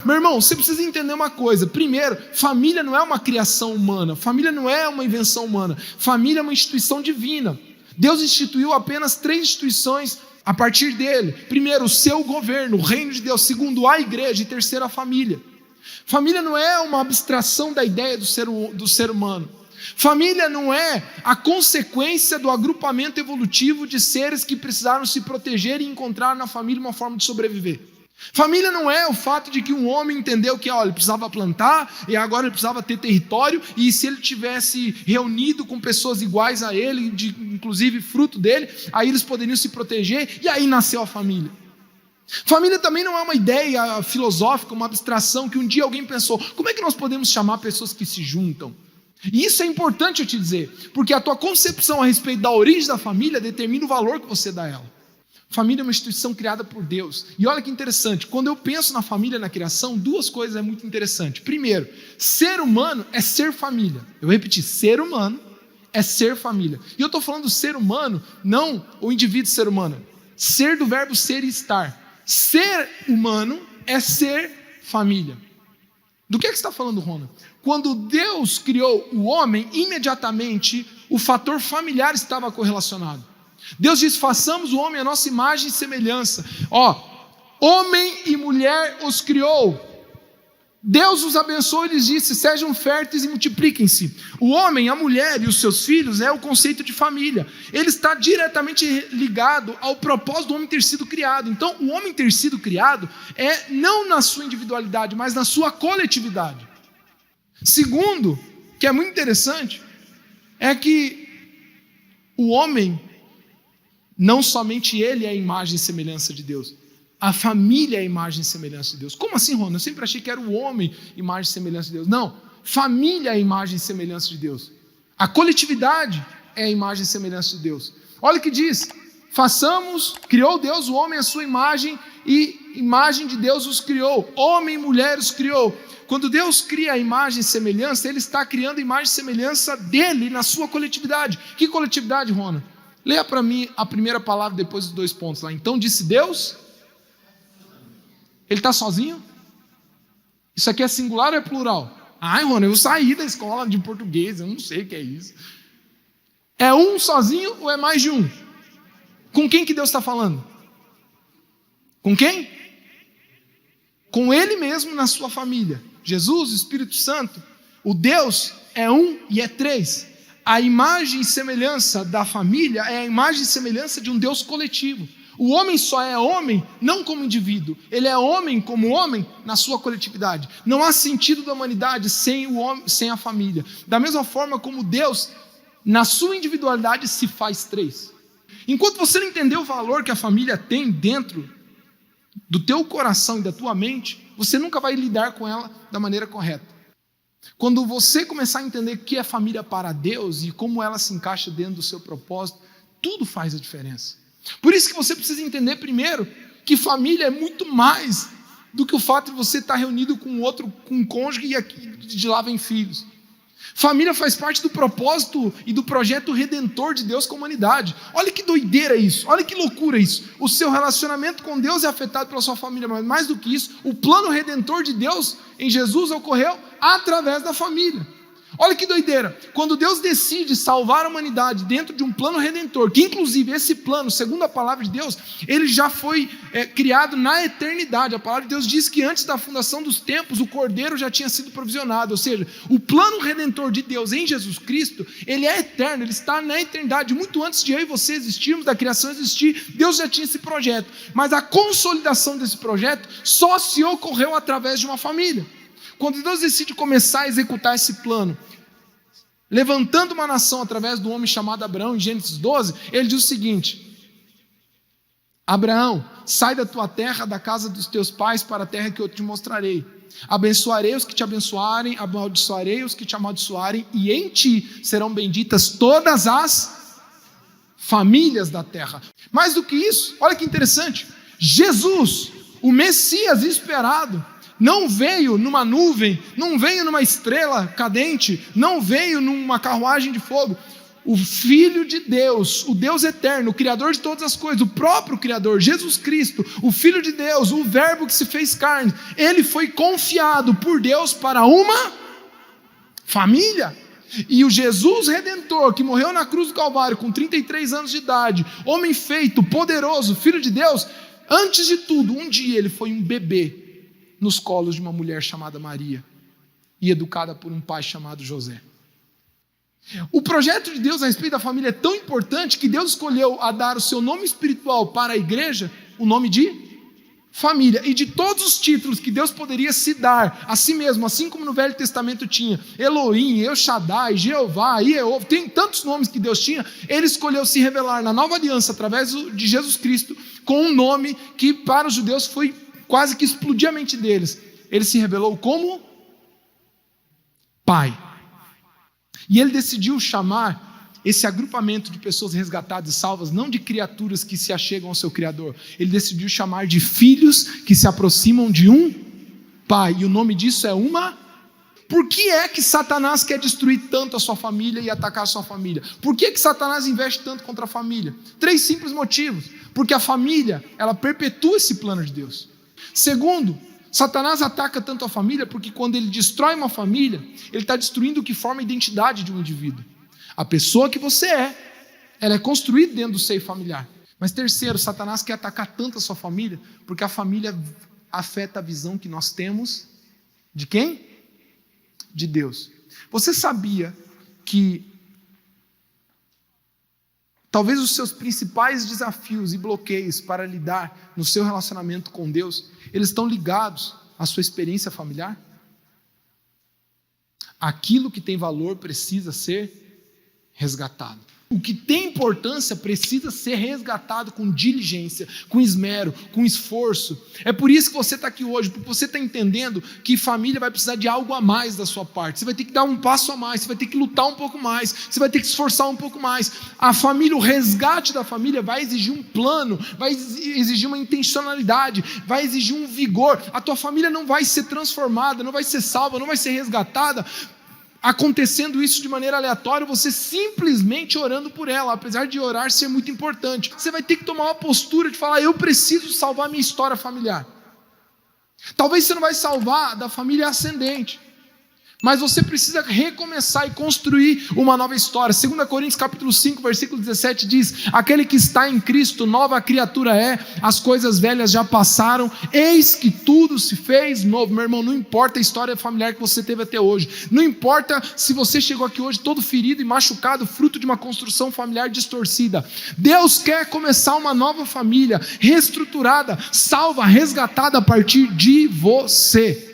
Meu irmão, você precisa entender uma coisa. Primeiro, família não é uma criação humana. Família não é uma invenção humana. Família é uma instituição divina. Deus instituiu apenas 3 instituições a partir dele. Primeiro, o seu governo, o reino de Deus. Segundo, a igreja. E terceiro, a família. Família não é uma abstração da ideia do ser humano. Família não é a consequência do agrupamento evolutivo de seres que precisaram se proteger e encontrar na família uma forma de sobreviver. Família não é o fato de que um homem entendeu que ele precisava plantar e agora ele precisava ter território, e se ele tivesse reunido com pessoas iguais a ele, inclusive fruto dele, aí eles poderiam se proteger, e aí nasceu a família. Família também não é uma ideia filosófica, uma abstração que um dia alguém pensou: como é que nós podemos chamar pessoas que se juntam? E isso é importante eu te dizer, porque a tua concepção a respeito da origem da família determina o valor que você dá a ela. Família é uma instituição criada por Deus. E olha que interessante, quando eu penso na família, na criação, 2 coisas é muito interessante. Primeiro, ser humano é ser família. Eu repeti, ser humano é ser família. E eu estou falando do ser humano, não o indivíduo ser humano. Ser do verbo ser e estar. Ser humano é ser família. Do que você está falando, Rona? Quando Deus criou o homem, imediatamente o fator familiar estava correlacionado. Deus diz: façamos o homem à nossa imagem e semelhança. Homem e mulher os criou. Deus os abençoou e lhes disse: sejam férteis e multipliquem-se. O homem, a mulher e os seus filhos é o conceito de família. Ele está diretamente ligado ao propósito do homem ter sido criado. Então, o homem ter sido criado é não na sua individualidade, mas na sua coletividade. Segundo, que é muito interessante, é que o homem, não somente ele é a imagem e semelhança de Deus, a família é a imagem e semelhança de Deus. Como assim, Rona? Eu sempre achei que era o homem imagem e semelhança de Deus. Não, família é a imagem e semelhança de Deus. A coletividade é a imagem e semelhança de Deus. Olha o que diz: criou Deus o homem à sua imagem, e imagem de Deus os criou, homem e mulher os criou. Quando Deus cria a imagem e semelhança, Ele está criando a imagem e semelhança dele na sua coletividade. Que coletividade, Rona? Leia para mim a primeira palavra depois dos 2 pontos lá. Então disse Deus. Ele está sozinho? Isso aqui é singular ou é plural? Ai, Rona, eu saí da escola de português, eu não sei o que é isso. É um sozinho ou é mais de um? Com quem que Deus está falando? Com quem? Com Ele mesmo na sua família. Jesus, o Espírito Santo. O Deus é um e é 3. A imagem e semelhança da família é a imagem e semelhança de um Deus coletivo. O homem só é homem não como indivíduo, ele é homem como homem na sua coletividade. Não há sentido da humanidade sem o homem, sem a família. Da mesma forma como Deus, na sua individualidade, se faz 3. Enquanto você não entender o valor que a família tem dentro do teu coração e da tua mente, você nunca vai lidar com ela da maneira correta. Quando você começar a entender o que é família para Deus e como ela se encaixa dentro do seu propósito, tudo faz a diferença. Por isso que você precisa entender primeiro que família é muito mais do que o fato de você estar reunido com outro, com um cônjuge, e aqui de lá vem filhos. Família faz parte do propósito e do projeto redentor de Deus com a humanidade. Olha que doideira isso, olha que loucura isso. O seu relacionamento com Deus é afetado pela sua família, mas mais do que isso, o plano redentor de Deus em Jesus ocorreu através da família. Olha que doideira, quando Deus decide salvar a humanidade dentro de um plano redentor, que inclusive esse plano, segundo a palavra de Deus, ele já foi criado na eternidade. A palavra de Deus diz que antes da fundação dos tempos, o Cordeiro já tinha sido provisionado, ou seja, o plano redentor de Deus em Jesus Cristo, ele é eterno, ele está na eternidade. Muito antes de eu e você existirmos, da criação existir, Deus já tinha esse projeto, mas a consolidação desse projeto só se ocorreu através de uma família. Quando Deus decide começar a executar esse plano, levantando uma nação através do homem chamado Abraão, em Gênesis 12, ele diz o seguinte: Abraão, sai da tua terra, da casa dos teus pais, para a terra que eu te mostrarei. Abençoarei os que te abençoarem, amaldiçoarei os que te amaldiçoarem, e em ti serão benditas todas as famílias da terra. Mais do que isso, olha que interessante, Jesus, o Messias esperado, não veio numa nuvem, não veio numa estrela cadente, não veio numa carruagem de fogo. o Filho de Deus, o Deus eterno, o Criador de todas as coisas, o próprio Criador, Jesus Cristo, o Filho de Deus, o Verbo que se fez carne, ele foi confiado por Deus para uma família. E o Jesus Redentor, que morreu na cruz do Calvário com 33 anos de idade, homem feito, poderoso, Filho de Deus, antes de tudo, um dia ele foi um bebê nos colos de uma mulher chamada Maria e educada por um pai chamado José. O projeto de Deus a respeito da família é tão importante que Deus escolheu a dar o seu nome espiritual para a igreja, o nome de família. E de todos os títulos que Deus poderia se dar a si mesmo, assim como no Velho Testamento tinha Elohim, El Shaddai, Jeová, Iehova, tem tantos nomes que Deus tinha, ele escolheu se revelar na nova aliança através de Jesus Cristo com um nome que para os judeus foi quase que explodir a mente deles. Ele se revelou como Pai. E ele decidiu chamar esse agrupamento de pessoas resgatadas e salvas, não de criaturas que se achegam ao seu Criador, ele decidiu chamar de filhos que se aproximam de um Pai, e o nome disso é uma... Por que é que Satanás quer destruir tanto a sua família e atacar a sua família? Por que é que Satanás investe tanto contra a família? 3 simples motivos: porque a família, ela perpetua esse plano de Deus. Segundo, Satanás ataca tanto a família porque quando ele destrói uma família, ele está destruindo o que forma a identidade de um indivíduo. A pessoa que você ela é construída dentro do seio familiar. Mas terceiro, Satanás quer atacar tanto a sua família, porque a família afeta a visão que nós temos de quem? De Deus. Você sabia que talvez os seus principais desafios e bloqueios para lidar no seu relacionamento com Deus, eles estão ligados à sua experiência familiar? Aquilo que tem valor precisa ser resgatado. O que tem importância precisa ser resgatado com diligência, com esmero, com esforço. É por isso que você está aqui hoje, porque você está entendendo que família vai precisar de algo a mais da sua parte. Você vai ter que dar um passo a mais, você vai ter que lutar um pouco mais, você vai ter que se esforçar um pouco mais. A família, o resgate da família vai exigir um plano, vai exigir uma intencionalidade, vai exigir um vigor. A tua família não vai ser transformada, não vai ser salva, não vai ser resgatada acontecendo isso de maneira aleatória, você simplesmente orando por ela, apesar de orar ser muito importante. Você vai ter que tomar uma postura de falar: eu preciso salvar minha história familiar. Talvez você não vai salvar da família ascendente, mas você precisa recomeçar e construir uma nova história. 2 Coríntios capítulo 5, versículo 17 diz: aquele que está em Cristo, nova criatura é, as coisas velhas já passaram, eis que tudo se fez novo. Meu irmão, não importa a história familiar que você teve até hoje, não importa se você chegou aqui hoje todo ferido e machucado, fruto de uma construção familiar distorcida. Deus quer começar uma nova família, reestruturada, salva, resgatada a partir de você.